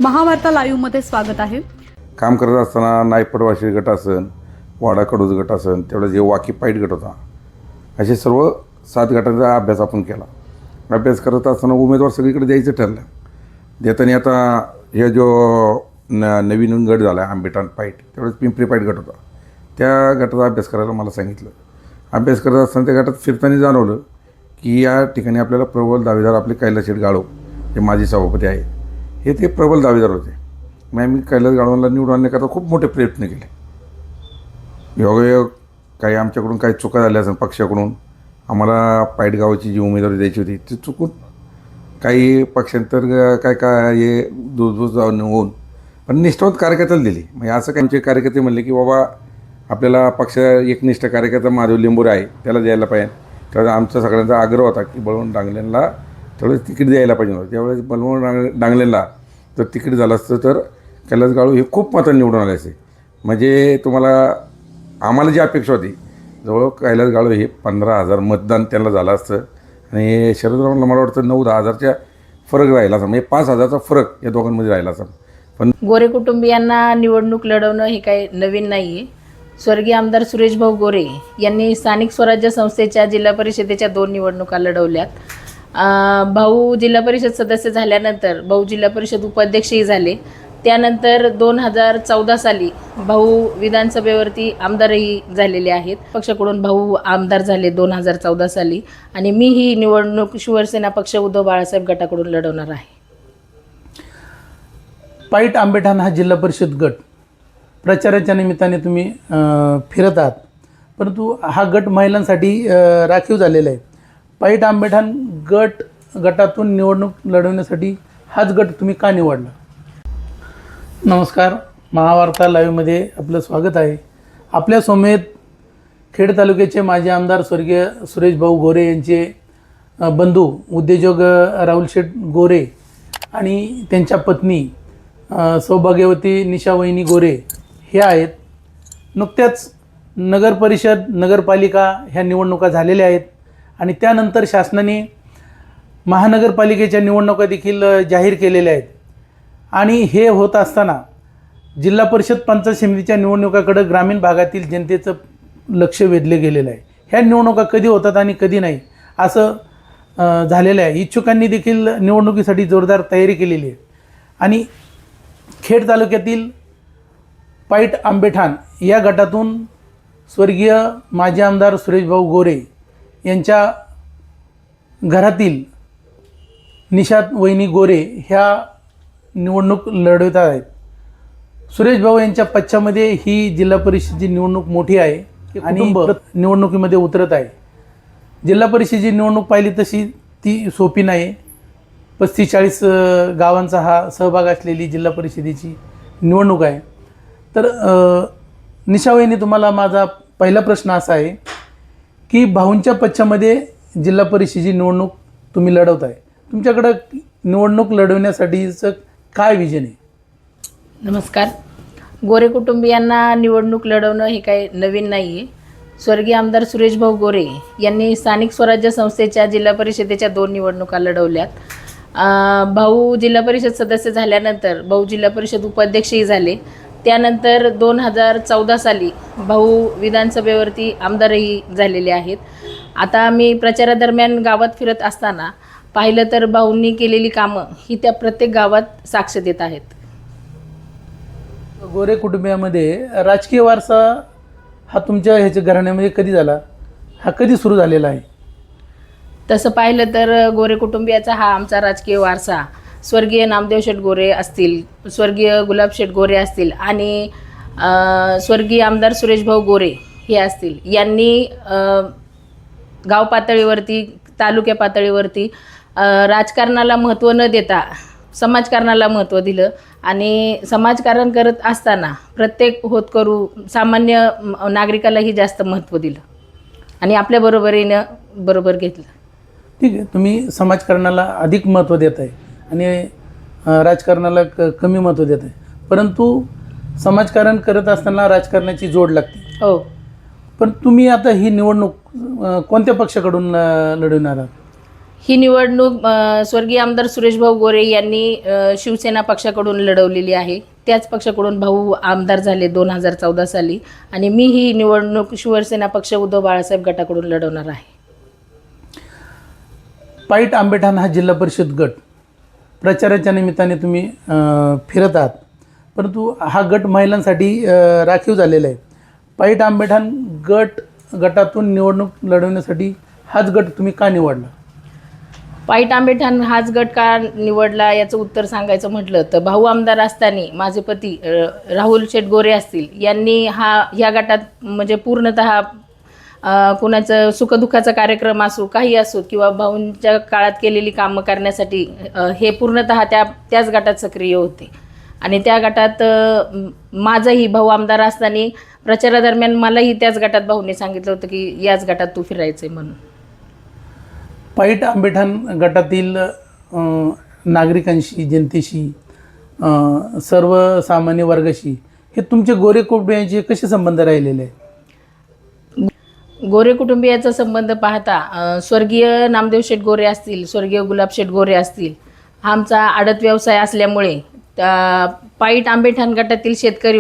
महावार्ता लाईव्हमध्ये स्वागत आहे. काम करत असताना नायपटवाशी गट असन, वाडा कडूज गट असन, तेवढा जे वाकी पाईट गट होता, असे सर्व 7 गटांचा अभ्यास आपण केला. अभ्यास करत असताना उमेदवार सगळीकडे द्यायचं ठरलं. देताना आता हे जो नवीन गट झाला आंबेठाण पाईट, तेवढंच पिंपरी पाईट गट होता, त्या गटाचा अभ्यास करायला मला सांगितलं. अभ्यास करत असताना त्या गटात फिरताना जाणवलं की या ठिकाणी आपल्याला प्रबल दावेदार आपले कैलास शेठ गाळो, जे माजी सभापती आहे, हे ते प्रबल दावेदार होते. मग आम्ही कैलास गाळवांना निवडून आणण्याकरता खूप मोठे प्रयत्न केले. योगायोग काही आमच्याकडून काही चुका झाल्या असेल, पक्षाकडून आम्हाला पाईट गावाची जी उमेदवारी द्यायची होती ती चुकून काही पक्षांतर काय हे दूरदूर जाऊन होऊन पण निष्ठावंत कार्यकर्त्याला दिली. म्हणजे असं काही आमचे कार्यकर्ते म्हणले की बाबा आपल्याला पक्ष एकनिष्ठ कार्यकर्ता माधव लिंबोरे आहे, त्याला द्यायला पाहिजे. त्यावेळेस आमचा सगळ्यांचा आग्रह होता की बळवंत डांगलेंना तेवढं तिकीट द्यायला पाहिजे होतं. त्यावेळेस बळवंत डांगलेंना जर तिकीट झालं असतं तर कैलास गाळू हे खूप मतं निवडून आले असते. म्हणजे तुम्हाला आम्हाला जी अपेक्षा होती, जवळ कैलास गाळू हे 15,000 मतदान त्यांना झालं असतं आणि शरदरावांना मला वाटतं 9-10 हजारच्या फरक राहिला असं, म्हणजे 5,000चा फरक या दोघांमध्ये राहिला असं. पण गोरे कुटुंबियांना निवडणूक लढवणं हे काही नवीन नाही आहे. स्वर्गीय आमदार सुरेश भाऊ गोरे यांनी स्थानिक स्वराज्य संस्थेच्या जिल्हा परिषदेच्या 2 निवडणुका लढवल्यात. भाऊ जिल्हा परिषद सदस्य झाल्यानंतर भाऊ जिल्हा परिषद उपाध्यक्षही झाले. त्यानंतर 2014 साली भाऊ विधानसभेवरती आमदारही झालेले आहेत. पक्षाकडून भाऊ आमदार झाले 2014 साली आणि मी ही निवडणूक शिवसेना पक्ष उद्धव बाळासाहेब गटाकडून लढवणार आहे. पाईट आंबेठाण हा जिल्हा परिषद गट प्रचाराच्या निमित्ताने तुम्ही फिरत आहात, परंतु हा गट महिलांसाठी राखीव झालेला आहे. पाईट आंबेठाण गटातून निवडणूक लढवण्यासाठी हाच गट तुम्ही का निवडला? नमस्कार, महावार्ता लाईव्हमध्ये आपलं स्वागत आहे. आपल्या समेत खेड तालुक्याचे माजी आमदार स्वर्गीय सुरेश भाऊ गोरे यांचे बंधू उद्योजक राहुल शेठ गोरे आणि त्यांच्या पत्नी सौभाग्यवती निशावहिनी गोरे हे आहेत. नुकत्याच नगर परिषद नगरपालिका ह्या निवडणुका झालेल्या आहेत आणि त्यानंतर शासनाने महानगरपालिकेच्या निवडणुका देखील जाहीर केलेल्या आहेत. आणि हे होत असताना जिल्हा परिषद पंचायत समितीच्या निवडणुकाकडे ग्रामीण भागातील जनतेचं लक्ष वेधले गेलेलं आहे. ह्या निवडणुका कधी होतात आणि कधी नाही असं झालेलं आहे. इच्छुकांनी देखील निवडणुकीसाठी जोरदार तयारी केलेली आहे आणि खेड तालुक्यातील पाईट आंबेठाण या गटातून स्वर्गीय माजी आमदार सुरेश भाऊ गोरे यांच्या घरातील निशात वहिनी गोरे ह्या निवडणूक लढवत आहेत. सुरेश भाऊ यांच्या पक्षामध्ये ही जिल्हा परिषदेची निवडणूक मोठी आहे आणि निवडणुकीमध्ये उतरत आहे. जिल्हा परिषदेची निवडणूक पाहिली तशी ती सोपी नाही. 35-40 गावांचा हा सहभाग असलेली जिल्हा परिषदेची निवडणूक आहे. तर निशावहिनी, तुम्हाला माझा पहिला प्रश्न असा आहे की भाऊंच्या पक्षामध्ये जिल्हा परिषदेची निवडणूक तुम्ही लढवत आहे, तुमच्याकडं निवडणूक लढवण्यासाठीचं काय विजन आहे? नमस्कार. गोरे कुटुंबियांना निवडणूक लढवणं हे काही नवीन नाही आहे. स्वर्गीय आमदार सुरेश भाऊ गोरे यांनी स्थानिक स्वराज्य संस्थेच्या जिल्हा परिषदेच्या 2 निवडणुका लढवल्यात. भाऊ जिल्हा परिषद सदस्य झाल्यानंतर भाऊ जिल्हा परिषद उपाध्यक्षही झाले. त्यानंतर 2014 साली भाऊ विधानसभेवरती आमदारही झालेले आहेत. आता मी प्रचारादरम्यान गावात फिरत असताना पाहिलं तर भाऊंनी केलेली कामं ही त्या प्रत्येक गावात साक्ष देत आहेत. गोरे कुटुंबियामध्ये राजकीय वारसा हा तुमच्या ह्याच्या घराण्यामध्ये कधी झाला? हा कधी सुरू झालेला आहे? तसं पाहिलं तर गोरे कुटुंबियाचा हा आमचा राजकीय वारसा स्वर्गीय नामदेव शेठ गोरे असतील, स्वर्गीय गुलाब शेठ गोरे असतील आणि स्वर्गीय आमदार सुरेश भाऊ गोरे हे असतील, यांनी गाव पातळीवरती, तालुक्या पातळीवरती राजकारणाला महत्त्व न देता समाजकारणाला महत्त्व दिलं आणि समाजकारण करत असताना प्रत्येक होतकरू सामान्य नागरिकालाही जास्त महत्त्व दिलं आणि आपल्या बरोबर घेतलं. ठीक आहे, तुम्ही समाजकारणाला अधिक महत्त्व देत आहे आणि राजकारणाला कमी महत्त्व देत आहे, परंतु समाजकारण करत असताना राजकारणाची जोड लागते. हो. पण तुम्ही आता ही निवडणूक कोणत्या पक्षाकडून लढवणार आहात? ही निवडणूक स्वर्गीय आमदार सुरेशभाऊ गोरे यांनी शिवसेना पक्षाकडून लढवलेली आहे. त्याच पक्षाकडून भाऊ आमदार झाले 2014 साली आणि मी ही निवडणूक शिवसेना पक्ष उद्धव बाळासाहेब गटाकडून लढवणार आहे. पाईट आंबेठाण हा जिल्हा परिषद गट प्रचाराच्या निमित्ताने तुम्ही फिरत आहात, परंतु हा गट महिलांसाठी राखीव झालेला आहे. पाईट आंबेठाण गटातून निवडणूक लढवण्यासाठी हाच गट तुम्ही का निवडला? पाईट आंबेठाण हाच गट का निवडला याचं उत्तर सांगायचं म्हटलं तर भाऊ आमदार असताना माझे पती राहुल शेठ गोरे असतील यांनी ह्या गटात म्हणजे पूर्णतः कुणाचं सुखदुःखाचा कार्यक्रम असो काही असो किंवा भाऊंच्या काळात केलेली कामं करण्यासाठी हे पूर्णतः त्याच गटात सक्रिय होते. आणि त्या गटात माझाही भाऊ आमदार असताना प्रचारादरम्यान मलाही त्याच गटात भाऊंनी सांगितलं होतं की याच गटात तू फिरायचं आहे म्हणून. पाईट आंबेठाण गटातील नागरिकांशी, जनतेशी, सर्वसामान्य वर्गाशी हे तुमचे गोरे कुटुंबियांचे कसे संबंध राहिलेले आहेत? गोरे कुटुंबियाचा संबंध पाहता स्वर्गीय नामदेव शेठ गोरे असतील, स्वर्गीय गुलाब शेठ गोरे असतील, हा आमचा आडत व्यवसाय असल्यामुळे पाईट आंबेठाण गटातील शेतकरी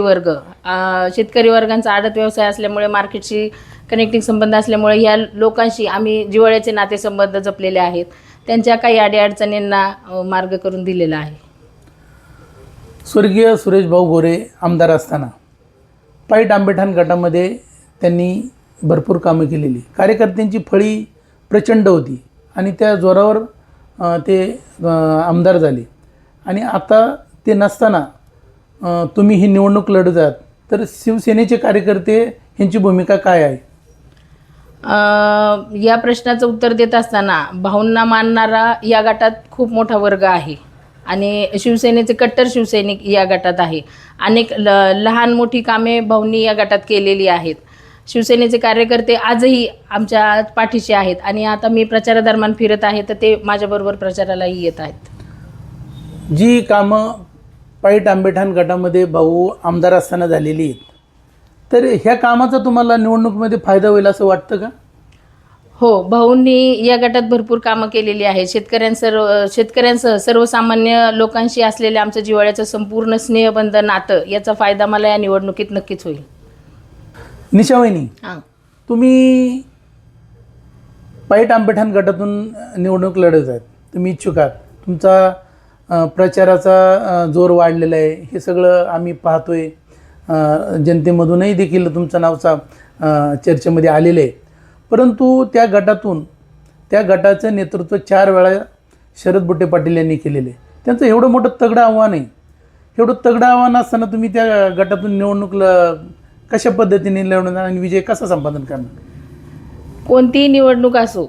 वर्गांचा आडत व्यवसाय असल्यामुळे मार्केटशी कनेक्टिंग संबंध असल्यामुळे ह्या लोकांशी आम्ही जिव्हाळ्याचे नातेसंबंध जपलेले आहेत. त्यांच्या काही अडीअडचणींना मार्ग करून दिलेला आहे. स्वर्गीय सुरेशभाऊ गोरे आमदार असताना पाईट आंबेठाण गटामध्ये त्यांनी भरपूर कामं केलेली, कार्यकर्त्यांची फळी प्रचंड होती आणि त्या जोरावर ते आमदार झाले. आणि आता ते नसताना तुम्ही ही निवडणूक लढत आहात, तर शिवसेनेचे कार्यकर्ते यांची भूमिका काय आहे? या प्रश्नाचं उत्तर देत असताना भाऊंना मानणारा या गटात खूप मोठा वर्ग आहे आणि शिवसेनेचे कट्टर शिवसैनिक या गटात आहे. अनेक लहान मोठी कामे भाऊंनी या गटात केलेली आहेत. शिवसेनेचे कार्यकर्ते आजही आमच्या पाठीशी आहेत आणि आता मी प्रचारादरम्यान फिरत आहे तर ते माझ्याबरोबर प्रचारालाही येत आहेत. जी कामं पाईट आंबेठाण गटामध्ये भाऊ आमदार असताना झालेली आहेत, तर ह्या कामाचा तुम्हाला निवडणुकीमध्ये फायदा होईल असं वाटतं का? हो, भाऊंनी या गटात भरपूर कामं केलेली आहेत. शेतकऱ्यांसह सर्वसामान्य लोकांशी असलेल्या आमचं जिव्हाळ्याचं संपूर्ण स्नेहबंध नातं याचा फायदा मला या निवडणुकीत नक्कीच होईल. निशावहिनी, तुम्ही पाईट आंबेठाण गटातून निवडणूक लढत आहात, तुम्ही इच्छुक आहात, तुमचा प्रचाराचा जोर वाढलेला आहे, हे सगळं आम्ही पाहतोय. जनतेमधूनही देखील तुमचं नावचा चर्चेमध्ये आलेलं आहे. परंतु त्या गटाचं नेतृत्व 4 वेळा शरद बुट्टे पाटील यांनी केलेलं आहे. त्यांचं एवढं मोठं तगडं आव्हान आहे. एवढं तगडं आव्हान असताना तुम्ही त्या गटातून निवडणूक कशा पद्धतीने लढवणार आणि विजय कसा संपादन करणार? कोणतीही निवडणूक असो,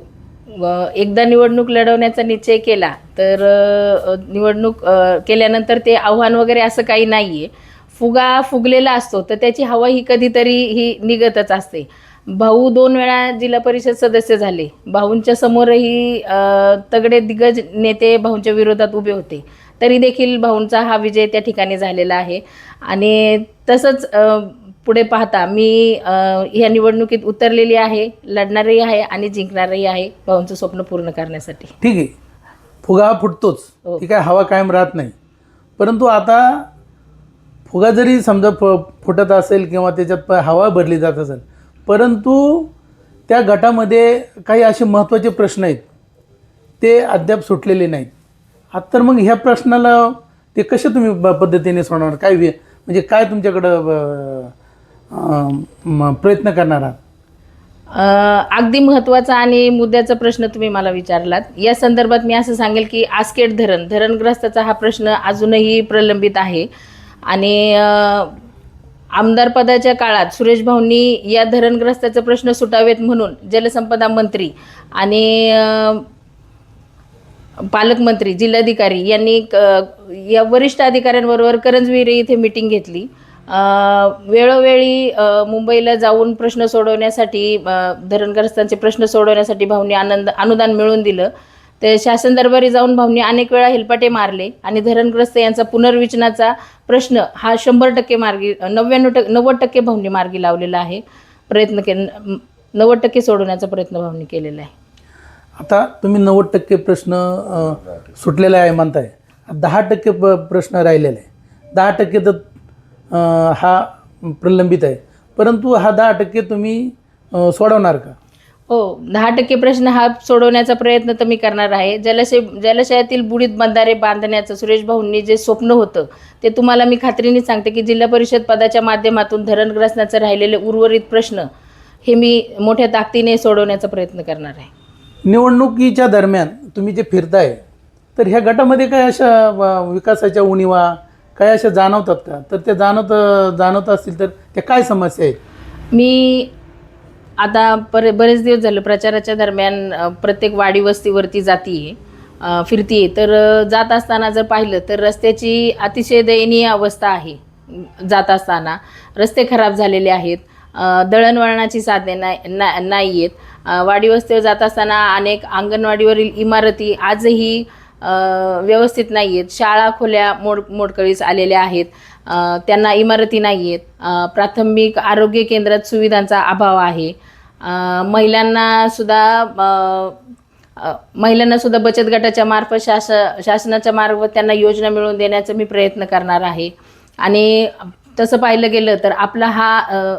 एकदा निवडणूक लढवण्याचा निश्चय केला तर निवडणूक केल्यानंतर ते आव्हान वगैरे असं काही नाही आहे. फुगलेला असतो तर त्याची हवा ही कधीतरी ही निघतच असते. भाऊ 2 वेळा जिल्हा परिषद सदस्य झाले. भाऊंच्या समोरही तगडे दिग्गज नेते भाऊंच्या विरोधात उभे होते, तरी देखील भाऊंचा हा विजय त्या ठिकाणी झालेला आहे. आणि तसंच पुढे पाहता मी ह्या निवडणुकीत उतरलेली आहे, लढणारही आहे आणि जिंकणारही आहे भाऊंचं स्वप्न पूर्ण करण्यासाठी. ठीक आहे, फुगा फुटतोच, ठीक आहे, हवा कायम राहत नाही. परंतु आता फुगा जरी समजा फुटत असेल किंवा त्याच्यात हवा भरली जात असेल, परंतु त्या गटामध्ये काही असे महत्त्वाचे प्रश्न आहेत ते अद्याप सुटलेले नाहीत. आता तर मग ह्या प्रश्नाला ते कसे तुम्ही पद्धतीने सोडवणार? म्हणजे काय तुमच्याकडं प्रयत्न करणार आहात? अगदी महत्त्वाचा आणि मुद्द्याचा प्रश्न तुम्ही मला विचारलात. या संदर्भात मी असं सांगेल की आसखेड धरणग्रस्ताचा हा प्रश्न अजूनही प्रलंबित आहे आणि आमदार पदाच्या काळात सुरेश भाऊंनी या धरणग्रस्ताचे प्रश्न सुटावेत म्हणून जलसंपदा मंत्री आणि पालकमंत्री, जिल्हाधिकारी यांनी या वरिष्ठ अधिकाऱ्यांबरोबर करंजविहिरी इथे मीटिंग घेतली. वेळोवेळी मुंबईला जाऊन प्रश्न सोडवण्यासाठी, धरणग्रस्तांचे प्रश्न सोडवण्यासाठी भाऊंनी अनुदान मिळवून दिलं. ते शासन दरबारी जाऊन भाऊंनी अनेक वेळा हेलपाटे मारले आणि धरणग्रस्त यांचा पुनर्विचनाचा प्रश्न हा 100% मार्गी 90% भाऊंनी मार्गी लावलेला आहे. 90% सोडवण्याचा प्रयत्न भाऊंनी केलेला आहे. आता तुम्ही 90% प्रश्न सुटलेला आहे म्हणताय, 10% प्रश्न राहिलेला आहे. 10% तर हा प्रलंबित आहे, परंतु हा 10% तुम्ही सोडवणार का? हो, 10% प्रश्न हा सोडवण्याचा प्रयत्न तर मी करणार आहे. जलाशयातील बुडीत बंधारे बांधण्याचं सुरेश भाऊंनी जे स्वप्न होतं ते तुम्हाला मी खात्रीने सांगते की जिल्हा परिषद पदाच्या माध्यमातून धरणग्रस्तांचं राहिलेले उर्वरित प्रश्न हे मी मोठ्या ताकदीने सोडवण्याचा प्रयत्न करणार आहे. निवडणुकीच्या दरम्यान तुम्ही जे फिरताय तर ह्या गटामध्ये काय अशा विकासाच्या उणीवा काय अशा जाणवतात का? तर त्या जाणवत असतील तर त्या काय समस्या आहेत? मी आता बरेच दिवस झाले प्रचाराच्या दरम्यान प्रत्येक वाडी वस्तीवरती फिरतीये. तर जात असताना जर पाहिलं तर रस्त्याची अतिशय दयनीय अवस्था आहे. जात असताना रस्ते खराब झालेले आहेत, दळणवळणाची साधने नाही आहेत. वाडी वस्तीवर जात असताना अनेक अंगणवाडीवरील इमारती आजही व्यवस्थित नाही आहेत. शाळा खोल्या मोडकळीस आलेल्या आहेत, त्यांना इमारती नाही आहेत. प्राथमिक आरोग्य केंद्रात सुविधांचा अभाव आहे. महिलांना सुद्धा बचत गटाच्या मार्फत शासनाच्या मार्फत त्यांना योजना मिळवून देण्याचा मी प्रयत्न करणार आहे. आणि तसं पाहिलं गेलं तर आपला हा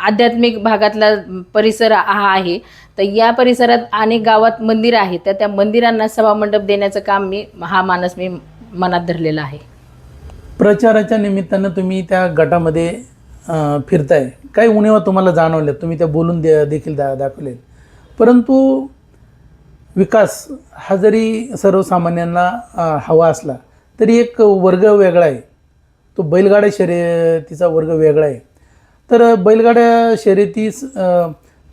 आध्यात्मिक भागातला परिसर हा आहे. तर या परिसरात अनेक गावात मंदिर आहेत, तर त्या मंदिरांना सभामंडप देण्याचं काम मी मनात धरलेलं आहे. प्रचाराच्या निमित्तानं तुम्ही त्या गटामध्ये फिरताय, काही उणीवा तुम्हाला जाणवल्या, तुम्ही त्या बोलून देखील दाखवले. परंतु विकास हा जरी सर्वसामान्यांना हवा असला तरी एक वर्ग वेगळा आहे, तो बैलगाड्या शर्यतीचा वर्ग वेगळा आहे. तर बैलगाड्या शर्यतीस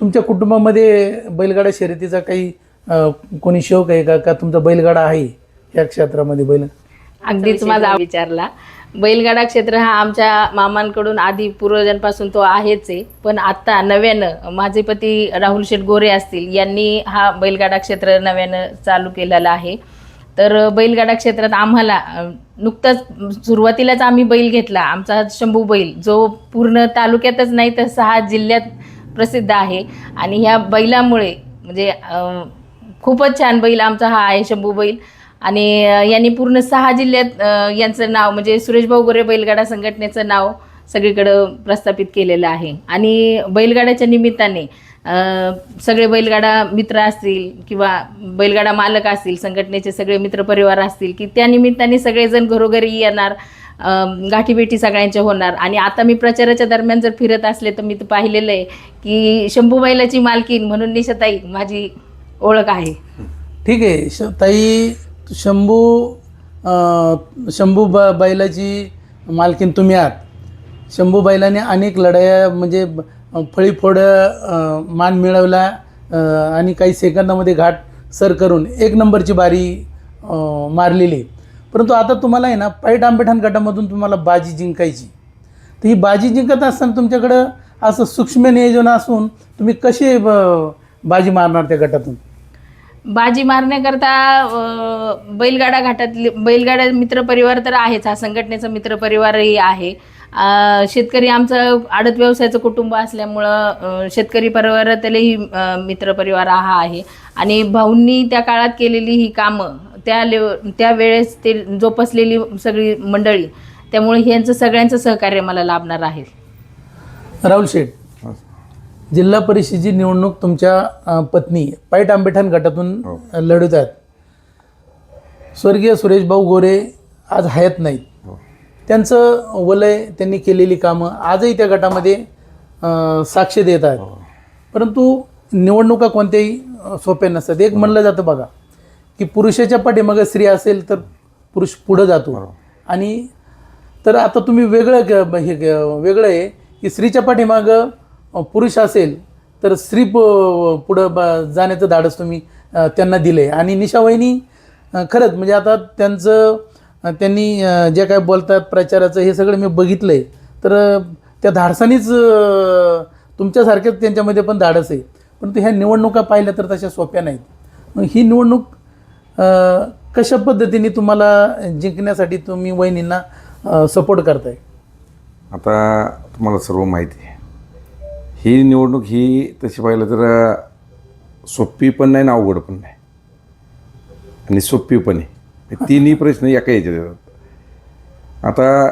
तुमच्या कुटुंबामध्ये बैलगाड्या शर्यतीचा काही कोणी शौक आहे का? तुमचा बैलगाडा आहे या क्षेत्रामध्ये? अगदीच माझा विचारला. बैलगाडा क्षेत्र हा आमच्या मामांकडून आधी पूर्वजांपासून तो आहेच आहे. पण आत्ता नव्यानं माझे पती राहुल शेठ गोरे असतील यांनी हा बैलगाडा क्षेत्र नव्यानं चालू केलेला आहे. तर बैलगाडा क्षेत्रात आम्हाला नुकताच सुरुवातीलाच आम्ही बैल घेतला, आमचा शंभू बैल, जो पूर्ण तालुक्यातच नाही तर 6 जिल्ह्यात प्रसिद्ध आहे. आणि ह्या बैलामुळे म्हणजे खूपच छान बैल आमचा हा आहे, शंभू बैल. आणि यांनी पूर्ण 6 जिल्ह्यात यांचं नाव म्हणजे सुरेश भाऊ गोरे बैलगाडा संघटनेचं नाव सगळीकडं प्रस्थापित केलेलं आहे. आणि बैलगाड्याच्या निमित्ताने सगळे बैलगाडा मित्र असतील किंवा बैलगाडा मालक असतील, संघटनेचे सगळे मित्रपरिवार असतील की त्या निमित्ताने सगळेजण घरोघरी येणार, गाठीभेटी सगळ्यांच्या होणार. आणि आता मी प्रचाराच्या दरम्यान जर फिरत असले तर मी तर पाहिलेलं आहे की शंभू बैलाची मालकीन म्हणून निशाताई माझी ओळख आहे. ठीक आहे ताई, शंभू बैलाची मालकीन तुम्ही आहात. शंभू बैलाने अनेक लढाया म्हणजे फळीफोड मान मिळवला आणि काही सेकंदामध्ये घाट सर करून 1 नंबरची बारी मारलेली. परंतु आता तुम्हाला आहे ना पैठ आंबेठाण गटामधून तुम्हाला बाजी जिंकायची. तर ही बाजी जिंकत असताना तुमच्याकडं असं सूक्ष्म नियोजन असून तुम्ही कसे बाजी मारणार त्या गटातून? बाजी मारण्याकरता बैलगाडा मित्रपरिवार तर आहेच, हा संघटनेचा मित्रपरिवारही आहे. शेतकरी आमचं आडत व्यवसायाचं कुटुंब असल्यामुळं शेतकरी परिवारातलेही मित्रपरिवार हा आहे. आणि भाऊंनी त्या काळात केलेली ही कामं त्यावेळेस ते जोपासलेली सगळी मंडळी, त्यामुळे ह्यांचं सगळ्यांचं सहकार्य मला लाभणार आहे. राहुल शेठ, जिल्हा परिषदेची निवडणूक तुमच्या पत्नी पैठ आंबेठाण गटातून लढत आहेत. स्वर्गीय सुरेश भाऊ गोरे आज हयात नाहीत. त्यांचं वलय, त्यांनी केलेली कामं आजही त्या गटामध्ये साक्ष देत आहेत. परंतु निवडणुका कोणत्याही सोप्या नसतात. एक म्हणलं जातं बघा की पुरुषाच्या पाठीमागं स्त्री असेल तर पुरुष पुढं जातो. आणि तर आता तुम्ही वेगळं आहे की स्त्रीच्या पाठीमागं पुरुष असेल तर स्त्री पुढं जाण्याचं धाडस तुम्ही त्यांना दिले. आणि निशावहिनी खरंच म्हणजे आता त्यांनी जे काय बोलतात प्रचाराचं हे सगळं मी बघितलं आहे. तर त्या धाडसानीच तुमच्यासारख्याच त्यांच्यामध्ये पण धाडस आहे. परंतु ह्या निवडणुका पाहिल्या तर तशा सोप्या नाहीत. मग ही निवडणूक कशा पद्धतीने तुम्हाला जिंकण्यासाठी तुम्ही वहिनींना सपोर्ट करताय? आता तुम्हाला सर्व माहिती आहे, ही निवडणूक ही तशी पाहिलं तर सोपी पण नाही ना अवघड पण नाही. आणि सोपीपणे हे तिन्ही प्रश्न एका याच्यात येतात. आता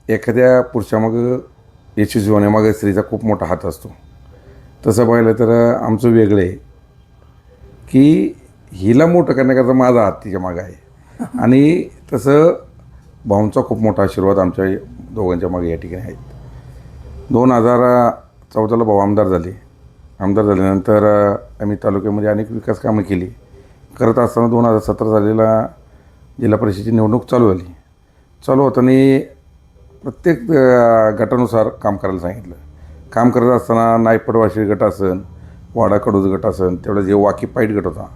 एखाद्या पुरुषामागं यशस्वी होण्यामागं स्त्रीचा खूप मोठा हात असतो. तसं पाहिलं तर आमचं वेगळं आहे की हिला मोठं करण्याकरता माझा हात तिच्या मागं आहे आणि तसं भाऊंचा खूप मोठा आशीर्वाद आमच्या दोघांच्या मागे या ठिकाणी आहेत. 2014ला भाऊ आमदार झाले. आमदार झाल्यानंतर आम्ही तालुक्यामध्ये अनेक विकास कामं केली. करत असताना 2017 सालीला जिल्हा परिषदेची निवडणूक चालू झाली. चालू होताना प्रत्येक गटानुसार काम करायला सांगितलं. काम करत असताना नायपड वाशी गट असन, वाडा कडूज गट असन, तेवढा जे वाकी पाईट गट होता,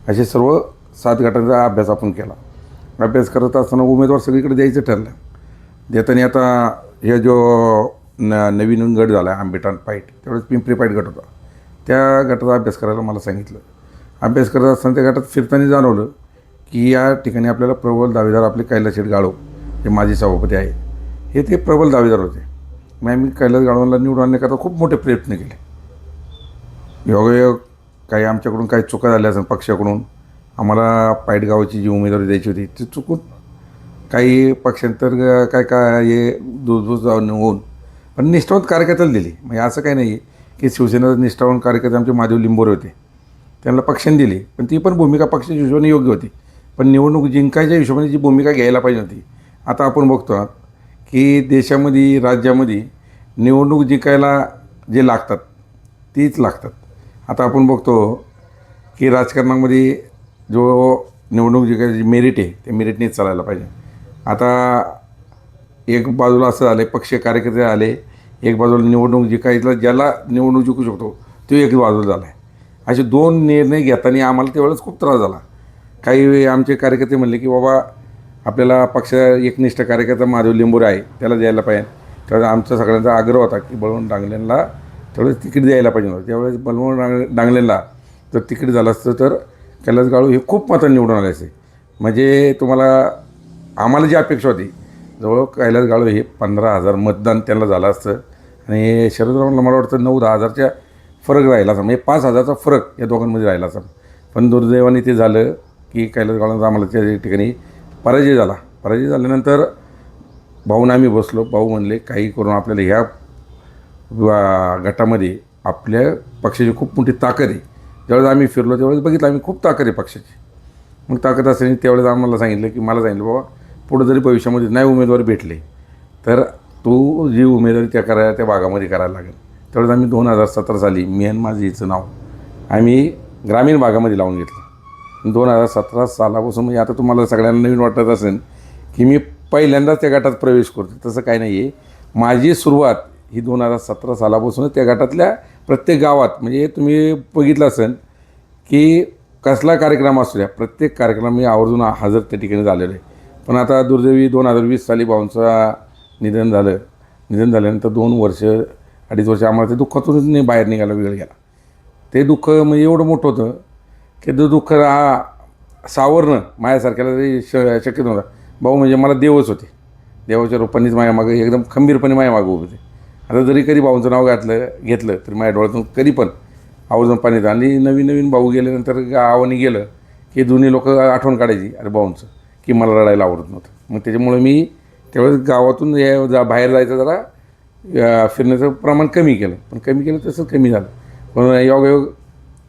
असे सर्व 7 गटांचा अभ्यास आपण केला. अभ्यास करत असताना उमेदवार सगळीकडे द्यायचं ठरलं. देताना आता हे जो नवीन गट झाला आहे आंबेठाण पाईट, तेवढंच पिंपरी पाईट गट होता, त्या गटाचा अभ्यास करायला मला सांगितलं. अभ्यास करत असताना त्या गटात फिरताना जाणवलं की या ठिकाणी आपल्याला प्रबल दावेदार आपले कैलास शेठ गाळो जे माजी सभापती आहे, हे ते प्रबल दावेदार होते. मग आम्ही कैलास गाळवांना निवडून आणण्याकरता खूप मोठे प्रयत्न केले. योगायोग काही आमच्याकडून काही चुका झाल्या असेल पक्षाकडून, आम्हाला पाईट गावाची जी उमेदवारी द्यायची होती ती चुकून काही पक्षांतर काय हे दुसदूस जाऊन होऊन पण निष्ठावंत कार्यकर्त्याला दिली. म्हणजे असं काही नाही की शिवसेनेचा निष्ठावंत कार्यकर्ते आमचे महादेव लिंबोरे होते, त्यांना पक्षाने दिली, पण ती पण भूमिका पक्षाच्या हिशोबाने योग्य होती. पण निवडणूक जिंकायच्या हिशोबाने जी भूमिका घ्यायला पाहिजे होती. आता आपण बघतो की देशामध्ये राज्यामध्ये निवडणूक जिंकायला जे लागतात तीच लागतात. आता आपण बघतो की राजकारणामध्ये जो निवडणूक जिंकायची मेरिट आहे ते मेरिटनेच चालायला पाहिजे. आता एक बाजूला असं झालं पक्ष कार्यकर्ते आले, एक बाजूला निवडणूक जिंकायला ज्याला निवडणूक जिंकू शकतो तो एक बाजूला झाला आहे. असे 2 निर्णय घेताना आम्हाला त्यावेळेस खूप त्रास झाला. काही आमचे कार्यकर्ते म्हणले की बाबा आपल्याला पक्ष एकनिष्ठ कार्यकर्ता महादेव लिंबोरे आहे त्याला द्यायला पाहिजे. त्यावेळेस आमचा सगळ्यांचा आग्रह होता की बळवंत डांगलेंना त्यावेळेस तिकीट द्यायला पाहिजे होतं. त्यावेळेस बळवंत डांगलेंना जर तिकीट झालं असतं तर कैलास गाळू हे खूप मतं निवडून आले असते. म्हणजे तुम्हाला आम्हाला जी अपेक्षा होती जवळ कैलास गाळू हे 15,000 मतदान त्यांना झालं असतं आणि शरदरावांना मला वाटतं 9-10 हजारच्या फरक राहिला असं, म्हणजे 5,000चा फरक या दोघांमध्ये राहिला असं. पण दुर्दैवाने ते झालं की कैलास गाळूंचा आम्हाला त्या ठिकाणी पराजय झाला. पराजय झाल्यानंतर भाऊंना आम्ही बसलो. भाऊ म्हणले काही करून आपल्याला ह्या गटामध्ये आपल्या पक्षाची खूप मोठी ताकद आहे. ज्यावेळेस आम्ही फिरलो त्यावेळेस बघितलं आम्ही खूप ताकद आहे पक्षाची. मग ताकद असताना त्यावेळेस आम्हाला सांगितलं की मला सांगितलं बाबा पुढं जरी भविष्यामध्ये नाही उमेदवार भेटले तर तू जी उमेदवारी त्या भागामध्ये करायला लागेल. त्यावेळेस आम्ही 2017 साली मी आणि माझं हिचं नाव आम्ही ग्रामीण भागामध्ये लावून घेतलं. 2017 सालापासून म्हणजे आता तुम्हाला सगळ्यांना नवीन वाटत असेल की मी पहिल्यांदाच त्या गटात प्रवेश करतो, तसं काही नाही आहे. माझी सुरुवात ही 2017 सालापासून त्या गटातल्या प्रत्येक गावात, म्हणजे तुम्ही बघितलं असेल की कसला कार्यक्रम असू द्या प्रत्येक कार्यक्रम मी आवर्जून हजर त्या ठिकाणी झालेलो आहे. पण आता दुर्दैवी 2020 साली भाऊंचं निधन झालं. निधन झाल्यानंतर 2-2.5 वर्ष आम्हाला ते दुःखातूनच बाहेर निघायला वेळ गेला. ते दुःख म्हणजे एवढं मोठं होतं की ते दुःख सावरणं माझ्यासारख्याला तरी शक्य नव्हतं. भाऊ म्हणजे मला देवच होते. देवाच्या रूपानेच माझ्या मागं एकदम खंबीरपणे माझ्या मागं उभे होते. आता जरी कधी भाऊंचं नाव घेतलं तरी माझ्या डोळ्यातून कधी पण आवर्जून पाणी येतं. आणि नवीन भाऊ गेल्यानंतर गावाने गेलं की दोन्ही लोक आठवण काढायची अरे भाऊंचं, की मला रडायला आवडत नव्हतं. मग त्याच्यामुळे मी त्यावेळेस गावातून बाहेर जायचं जरा फिरण्याचं प्रमाण कमी केलं तसं कमी झालं. पण योगायोग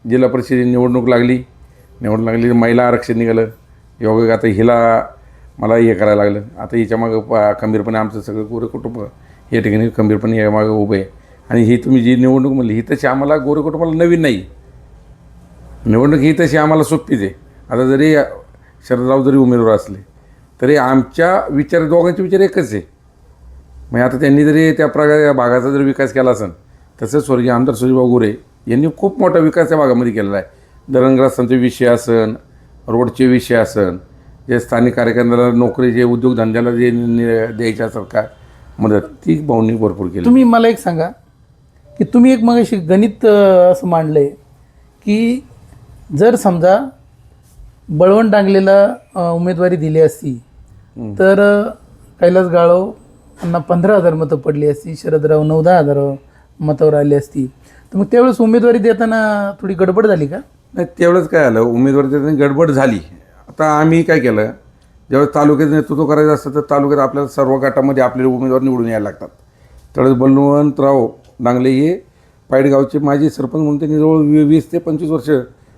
जिल्हा परिषद निवडणूक लागली महिला आरक्षण निघालं. योगायोग आता हिला मला हे करायला लागलं. आता हिच्या मागं खंबीरपणे आमचं सगळं गोरे कुटुंब या ठिकाणी खंबीरपणे या मागं उभं आहे. आणि ही तुम्ही जी निवडणूक म्हणली ही तशी आम्हाला गोरे कुटुंबाला नवीन नाही. निवडणूक ही तशी आम्हाला सोपीच आहे. आता जरी शरदराव जरी उमेदवार असले तरी आमच्या दोघांचे विचार एकच आहे. म्हणजे आता त्यांनी जरी त्या प्रकारे भागाचा जर विकास केला असेल तसंच स्वर्गीय आमदार सुजयभाऊ गोरे यांनी खूप मोठा विकास त्या भागामध्ये केलेला आहे. धरणग्रस्तांचे विषय असन, रोडचे विषय असन, जे स्थानिक कार्यकर्त्यांना नोकरीचे उद्योगधंद्याला जे द्यायच्या सरकार मदत ती भाऊंनी भरपूर केली. तुम्ही मला एक सांगा की तुम्ही एक मग गणित असं मांडलं आहे की जर समजा बळवंत डांगलेला उमेदवारी दिली असती तर कैलास गाळव यांना 15,000 मतं पडली असती, शरदराव 9-10 हजार मतावर आली असती. तर मग त्यावेळेस उमेदवारी देताना थोडी गडबड झाली का? नाही, त्यावेळेस काय झालं उमेदवारी देताना गडबड झाली. फक्त आम्ही काय केलं, ज्यावेळेस तालुक्यात नेतृत्व करायचं असतं तर तालुक्यात आपल्याला सर्व गटामध्ये आपले उमेदवार निवडून यायला लागतात. त्यावेळेस बलवंतराव डांगले हे पाईटगावचे माजी सरपंच म्हणून त्यांनी जवळ 20 ते 25 वर्ष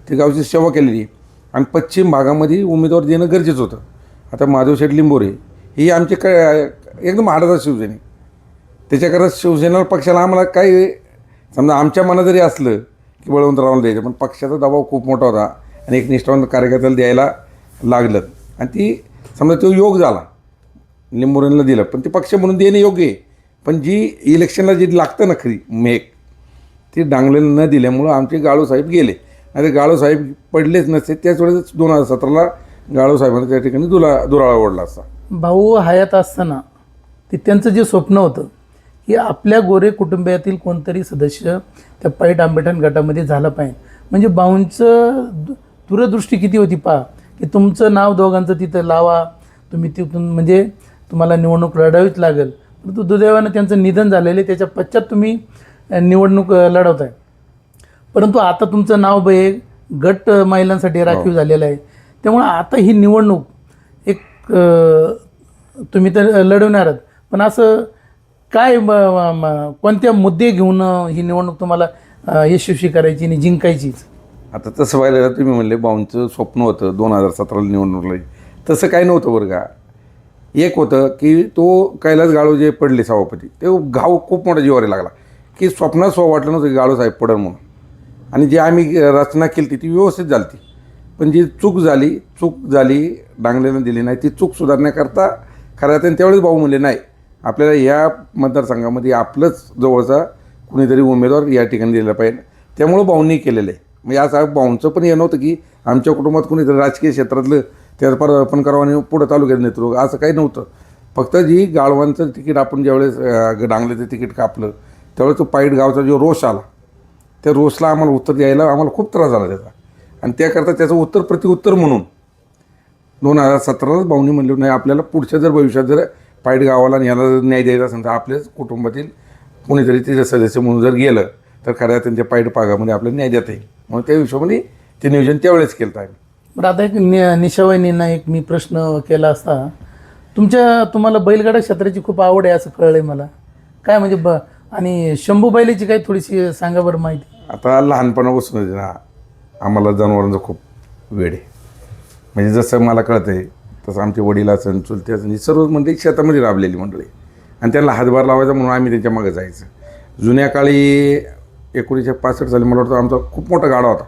ते गावची सेवा केलेली आणि पश्चिम भागामध्ये उमेदवार देणं गरजेचं होतं. आता माधवशेठ लिंबोरे ही आमचे काय एकदम आडदा शिवसेने, त्याच्याकरता शिवसेना पक्षाला आम्हाला काय समजा आमच्या मनात जरी असलं की बळवंतरावाला द्यायचं, पण पक्षाचा दबाव खूप मोठा होता आणि एक निष्ठावंत कार्यकर्त्याला द्यायला लागलं आणि ती समजा तो योग झाला, लिंबोरेंना दिलं, पण ते पक्ष म्हणून देणं योग्य आहे. पण जी इलेक्शनला जी लागतं ना खरी मेक, ती डांगलेला न दिल्यामुळं आमचे गाळूसाहेब गेले. आणि ते गाळूसाहेब पडलेच नसते त्याच वेळेस 2017ला गाळूसाहेबांना त्या ठिकाणी दुराळा ओढला असता. भाऊ हयात असताना ते त्यांचं जे स्वप्न होतं की आपल्या गोरे कुटुंबियातील कोणतरी सदस्य त्या पाईट आंबेठाण गटामध्ये झालं पाहिजे. म्हणजे भाऊंचं दूरदृष्टी किती होती पहा, की तुमचं नाव दोघांचं तिथं लावा, तुम्ही तिथून म्हणजे तुम्हाला निवडणूक लढावीच लागेल. परंतु दुर्दैवानं त्यांचं निधन झालेलं आहे, त्याच्या पश्चात तुम्ही निवडणूक लढवत आहे. परंतु आता तुमचं नाव गट महिलांसाठी राखीव झालेलं आहे. त्यामुळं आता ही निवडणूक एक तुम्ही तर लढवणार आहात, पण असं काय कोणत्या मुद्दे घेऊन ही निवडणूक तुम्हाला यशस्वी करायची आणि जिंकायचीच? आता तसं पाहिलं तुम्ही म्हणले भाऊंचं स्वप्न होतं 2017ला निवडणूकला, तसं काय नव्हतं बरं का. एक होतं की तो कैलास गाळू जे पडले सभापती, ते गाव खूप मोठा जीवारी लागला की स्वप्नात वाटलं नव्हतं की गाळूसाहेब पडल म्हणून. आणि जी आम्ही रचना केली ती व्यवस्थित झाली ती, पण जी चूक झाली डांगलेनं दिली नाही, ती चूक सुधारण्याकरता खरं तर त्यावेळेस भाऊ म्हणले नाही आपल्याला या मतदारसंघामध्ये आपलंच जवळचा कुणीतरी उमेदवार या ठिकाणी दिला पाहिजे. त्यामुळं भाऊंनी केलेलं आहे. म्हणजे असं भाऊंचं पण हे नव्हतं की आमच्या कुटुंबात कुणीतरी राजकीय क्षेत्रातलं त्यात पदार्पण करावं आणि पुढं तालुक्यात नेतृत्व, असं काही नव्हतं. फक्त जी गाळवांचं तिकीट आपण ज्यावेळेस डांगलेचं तिकीट कापलं त्यावेळेस तो पाईट गावचा जो रोष आला, त्या रोषला आम्हाला उत्तर द्यायला आम्हाला खूप त्रास झाला त्याचा. आणि त्याकरता त्याचं प्रतिउत्तर म्हणून 2017लाच भाऊनी म्हणलं नाही आपल्याला पुढच्या जर भविष्यात जर पाईट गावाला याला न्याय द्यायचा असेल तर आपल्याच कुटुंबातील कोणीतरी तिचे सदस्य म्हणून जर गेलं तर खऱ्या त्यांच्या पाईट भागामध्ये आपल्याला न्याय देता येईल. म्हणून त्या हिशोबाने ते नियोजन त्यावेळेस केलं आहे. बरं, आता एक निशावाईंना एक मी प्रश्न केला असता, तुम्हाला बैलगाडा क्षेत्राची खूप आवड आहे असं कळलं आहे मला. काय म्हणजे आणि शंभू बैलाची काही थोडीशी सांगा बरं माहिती. आता लहानपणापासून ना आम्हाला जनावरांचा खूप वेळ आहे. म्हणजे जसं मला कळतं आहे तसं आमचे वडील असन चुलते असन ही सर्व मंडळी शेतामध्ये राबलेली मंडळी आणि त्यांना हातभार लावायचा म्हणून आम्ही त्यांच्या मागं जायचं. जुन्या काळी 1965 साली मला वाटतं आमचा खूप मोठा गाडा होता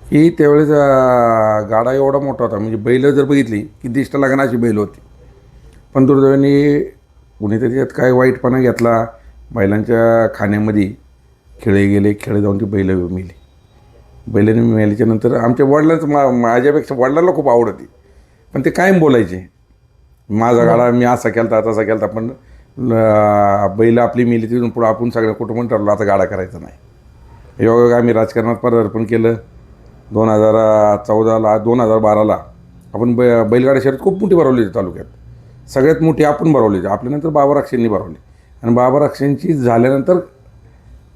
की त्यावेळेस गाडा एवढा मोठा होता म्हणजे बैल जर बघितली की दिष्ट लागणं अशी बैल होती. पण दुर्दैवाने कुणीतरी त्यात काय वाईटपणा घेतला, बैलांच्या खाण्यामध्ये खेळे जाऊन ती बैल मिली. बैलाने मिळाल्याच्या नंतर आमच्या वडिलांचं माझ्यापेक्षा वडिलांना खूप आवड होती, पण ते कायम बोलायचे माझा गाडा मी असा केलता तसा केलता. पण बैल आपली मिली तिथून पुढं आपण सगळ्या कुटुंबाने ठरवलं आता गाडा करायचा नाही. योगा आम्ही राजकारणात पदार्पण केलं 2014ला 2012ला आपण बैलगाडा शर्यत खूप मोठी भरवली होती तालुक्यात. सगळ्यात मोठी आपण भरवली होती. आपल्यानंतर बाबा राक्षेंनी भरवली आणि बाबा राक्षेंची झाल्यानंतर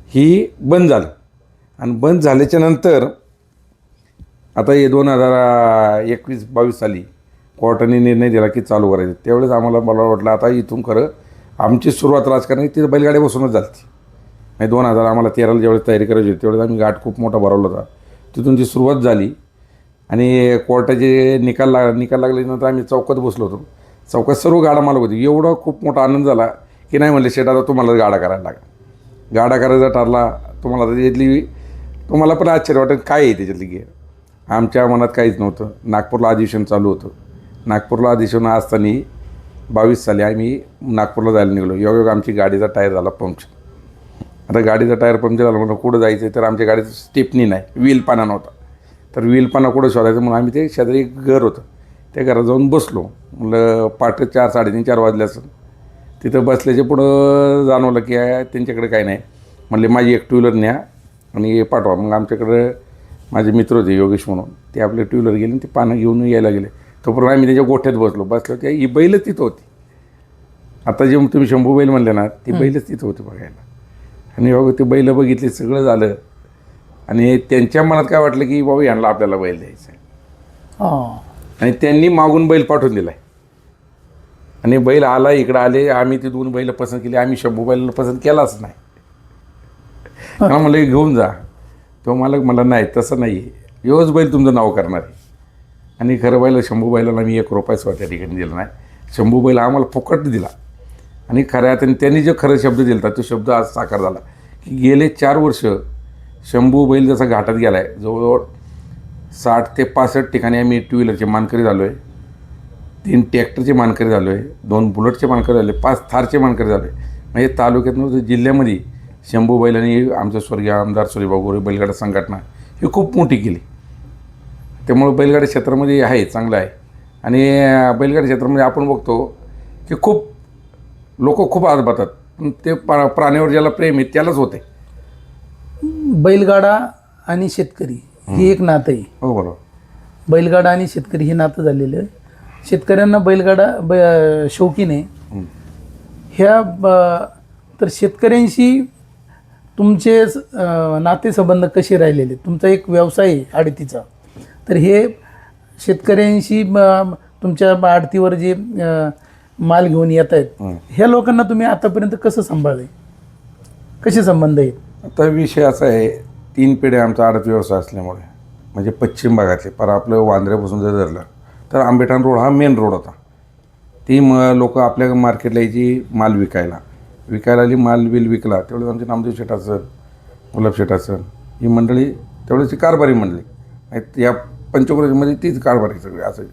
ही बंद झालं आणि बंद झाल्याच्या नंतर आता हे 2021-22 साली कोर्टाने निर्णय दिला की चालू करायचं. त्यावेळेस मला वाटलं आता इथून खरं आमची सुरुवात राजकारणाची तिथं बैलगाड्या बसूनच झाली. आणि 2013 आम्हाला ज्यावेळेस तयारी करायची होती त्यावेळेस आम्ही घाट खूप मोठा भरवला होता. तिथून ती सुरुवात झाली आणि कोर्टाचे निकाल लागल्यानंतर आम्ही चौकात बसलो होतो. चौकात सर्व गाडा मालक होती. एवढा खूप मोठा आनंद झाला की नाही म्हणले शेट आता तुम्हाला गाडा करायला लागला. गाडा करायचा ठरला. तुम्हाला पण आश्चर्य वाटेल काय आहे त्याच्यातली की आमच्या मनात काहीच नव्हतं. नागपूरला अधिवेशन चालू होतं. नागपूरला अधिवेशन असताना 22 साली आम्ही नागपूरला जायला निघलो. योगा आमची गाडीचा टायर झाला पंक्चर. आता गाडीचा टायर पंक्चर झाला म्हणून कुठं जायचं तर आमच्या गाडीचं स्टेपनी नाही, व्हील पाना नव्हता. तर व्हील पाना कुठं शोधायचं म्हणून आम्ही ते शेजारी एक घर होतं त्या घरात जाऊन बसलो. म्हणलं पहाटे 4, 3:30, 4 वाजले असं. तिथं बसल्याच्या पुढं जाणवलं की त्यांच्याकडे काही नाही. म्हणले माझी एक 2 व्हीलर न्या आणि पाठवा. मग आमच्याकडं माझे मित्र होते योगेश म्हणून, ते आपले 2 व्हीलर गेले ते पानं घेऊन यायला गेले. तोपर्यंत आम्ही त्याच्या गोठ्यात बसलो होते. ही बैलच तिथं होती. आता जे तुम्ही शंभू बैल म्हणले ना ती बैलच तिथं होती बघायला. आणि बघा ते बैल बघितली सगळं झालं आणि त्यांच्या मनात काय वाटलं की बाबा यांना आपल्याला बैल द्यायचं आहे. हां. आणि त्यांनी मागून बैल पाठवून दिला आहे. आणि बैल आला, इकडं आले, आम्ही ते 2 बैल पसंत केली. आम्ही शंभू बैलाला पसंत केलाच नाही. मला म्हणलं घेऊन जा. तो मला नाही, तसं नाही आहे, एवढंच बैल तुमचं नाव करणार आहे. आणि खरं बैल शंभू बैलाला मी 1 रुपया सुद्धा त्या ठिकाणी दिला नाही. शंभू बैल आम्हाला फुकट दिला. आणि खऱ्या अर्थाने त्यांनी जो खरं शब्द दिला तो शब्द आज साकार झाला की गेले 4 वर्ष शंभू बैल जसा घाटात गेला आहे, जवळजवळ 60 ते 65 ठिकाणी आम्ही 2 व्हीलरचे मानकरी झालो आहे, 3 ट्रॅक्टरचे मानकरी झालो आहे, 2 बुलेटचे मानकरी झाले, 5 थारचे मानकरी झाले. म्हणजे तालुक्यातून जिल्ह्यामध्ये शंभू बैलांनी आमच्या स्वर्गीय आमदार सुरेभाऊ गोरे बैलगाडा संघटना ही खूप मोठी केली. त्यामुळे बैलगाडी क्षेत्रामध्ये आहे, चांगलं आहे. आणि बैलगाडी क्षेत्रामध्ये आपण बघतो की खूप लोक खूप आज बघतात, पण ते प्राण्यावर ज्याला प्रेम आहे त्यालाच होते. बैलगाडा आणि शेतकरी ही एक नातं आहे. हो बरोबर. बैलगाडा आणि शेतकरी हे नातं झालेलं आहे. शेतकऱ्यांना बैलगाडा शौकीन आहे ह्या तर शेतकऱ्यांशी तुमचे नातेसंबंध कसे राहिलेले? तुमचा एक व्यवसाय आहे आडतीचा, तर हे शेतकऱ्यांशी तुमच्या आडतीवर जे माल घेऊन येत आहेत ह्या लोकांना तुम्ही आतापर्यंत कसं सांभाळले, कसे संबंध आहेत? आता विषय असा आहे, 3 पिढ्या आमचा आडत व्यवसाय असल्यामुळे म्हणजे पश्चिम भागातले पर आपलं वांद्र्यापासून जर धरलं तर आंबेठाण रोड हा मेन रोड होता. ती लोक आपल्या मार्केटला यायची माल विकायला आली, माल बिल विकला तेवढंच आमचे नामदेव शेठ असेल, गुलाब शेठ असेल, ही मंडळी तेवढीची कारभारी मंडळी या पंचक्रोशीमध्ये तीच कारभारी सगळी असायची.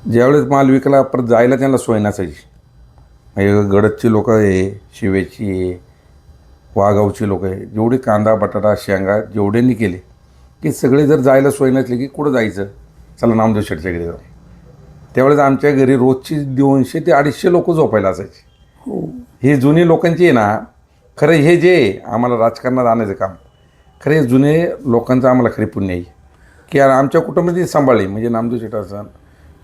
ज्यावेळेस माल विकला परत जायला त्यांना सोय नसायची. म्हणजे गडदची लोक आहे, शिवेची आहे, वाघावची लोक आहे, जेवढी कांदा बटाटा शेंगा जेवढ्यांनी केले की सगळे जर जायला सोय नसली की कुठं जायचं, चला नामदेव शेठच्या घरी जाऊ. त्यावेळेस आमच्या घरी रोजची 200 ते 250 लोक झोपायला असायची. हे जुने लोकांची आहे ना, खरं हे जे आम्हाला राजकारणात आणायचं काम, खरे जुने लोकांचं आम्हाला खरी पुण्य आहे की आमच्या कुटुंबाची सांभाळली. म्हणजे नामदेव शेठ असन,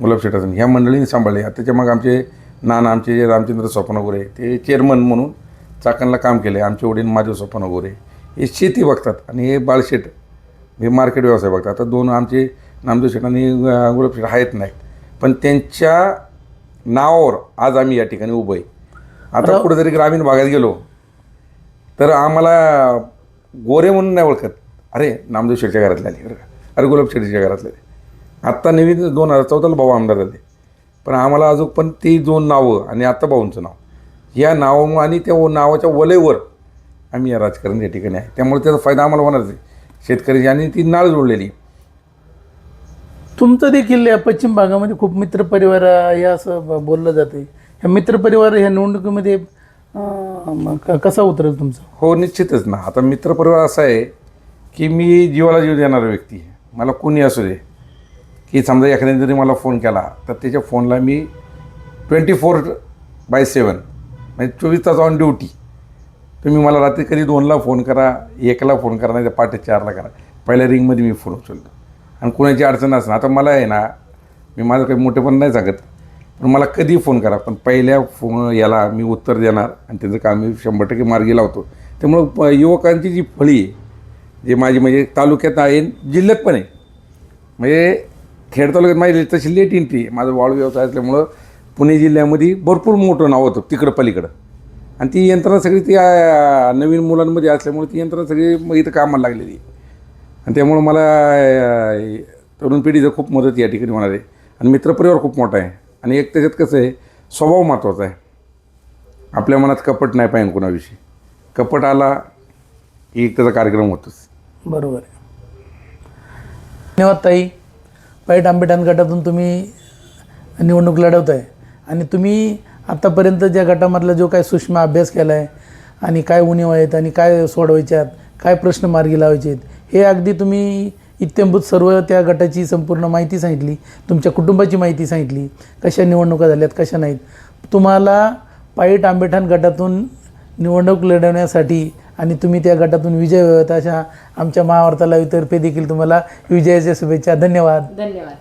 गुलाब शेठ असन, ह्या मंडळींनी सांभाळली. त्याच्या मग आमचे नाना आमचे जे रामचंद्र सोपान गोरे ते चेअरमन म्हणून चाकणला काम केले. आमचे वडील माझे सोपान गोरे हे शेती बघतात आणि हे बाळशेठ हे मार्केट व्यवसाय बघतात. आता 2 आमचे नामदेव शेठ आणि गुलाब शेठ आहेत नाहीत, पण त्यांच्या नावावर आज आम्ही या ठिकाणी उभं आहे. आता कुठेतरी ग्रामीण भागात गेलो तर आम्हाला गोरे म्हणून नाही ओळखत, अरे नामदेव शेठच्या घरातले आले बरं का, अरे गुलाब शेठच्या घरातले. आत्ता नवीन 2014 भाऊ आमदार झाले, पण आम्हाला अजून पण ती 2 नावं आणि आत्ता भाऊंचं नाव या नाव आणि त्या नावाच्या वलयवर आम्ही या राजकारण या ठिकाणी आहे. त्यामुळे त्याचा फायदा आम्हाला होणारच आहे शेतकऱ्याची, आणि ती नाळ जोडलेली. तुमचं देखील या पश्चिम भागामध्ये खूप मित्रपरिवार हे असं बोललं जाते. ह्या मित्रपरिवार ह्या निवडणुकीमध्ये कसा उतरेल तुमचा? हो निश्चितच ना. आता मित्रपरिवार असा आहे की मी जीवाला जीव देणारा व्यक्ती आहे. मला कोणी असू दे, की समजा एखाद्याने जरी मला फोन केला तर त्याच्या फोनला मी 24/7 म्हणजे 24 तास ऑन ड्युटी. तुम्ही मला रात्री कधी 2ला फोन करा, 1ला फोन करा, नाही तर पहाटे 4ला करा, पहिल्या रिंगमध्ये मी फोन उचलतो. आणि कोणाची अडचण असणार, आता मला आहे ना, मी माझं काही मोठेपण नाही सांगत, पण मला कधी फोन करा, पण पहिल्या फोन याला मी उत्तर देणार आणि त्याचं काम मी 100% मार्गी लावतो. त्यामुळं युवकांची जी फळी आहे, जे माझी म्हणजे तालुक्यात आहे, जिल्ह्यात पण आहे, म्हणजे खेड तालुक्यात माझी तशी लेट एंट्री आहे. माझं वाळू व्यवसाय असल्यामुळं पुणे जिल्ह्यामध्ये भरपूर मोठं नाव होतं तिकडं पलीकडं. आणि ती यंत्रणा सगळी ती नवीन मुलांमध्ये असल्यामुळे ती यंत्रणा सगळी इथं कामाला लागलेली आहे. आणि त्यामुळं मला तरुण पिढीचं खूप मदत या ठिकाणी होणार आहे. आणि मित्रपरिवार खूप मोठा आहे. आणि एक त्याच्यात कसं आहे, स्वभाव महत्त्वाचा आहे. आपल्या मनात कपट नाही पाहिजे कोणाविषयी. कपट आला की एक त्याचा कार्यक्रम होतोच. बरोबर आहे. धन्यवाद ताई. पैठ आंबेठाण गटातून तुम्ही निवडणूक लढवत आहे आणि तुम्ही आत्तापर्यंत ज्या गटामधला जो काय सूक्ष्म अभ्यास केला आहे आणि काय उणीव आहेत आणि काय सोडवायचे आहेत, काय प्रश्न मार्गी लावायचे आहेत, हे अगदी तुम्ही इत्थंभूत सर्व त्या गटाची संपूर्ण माहिती सांगितली, तुमच्या कुटुंबाची माहिती सांगितली, कशा निवडणुका झाल्यात कशा नाहीत. तुम्हाला पैठ आंबेठाण गटातून निवडणूक लढवण्यासाठी आणि तुम्ही त्या गटातून विजय व्हावेत अशा आमच्या महावार्ता लाईव्हतर्फे देखील तुम्हाला विजयाच्या शुभेच्छा. धन्यवाद. धन्यवाद.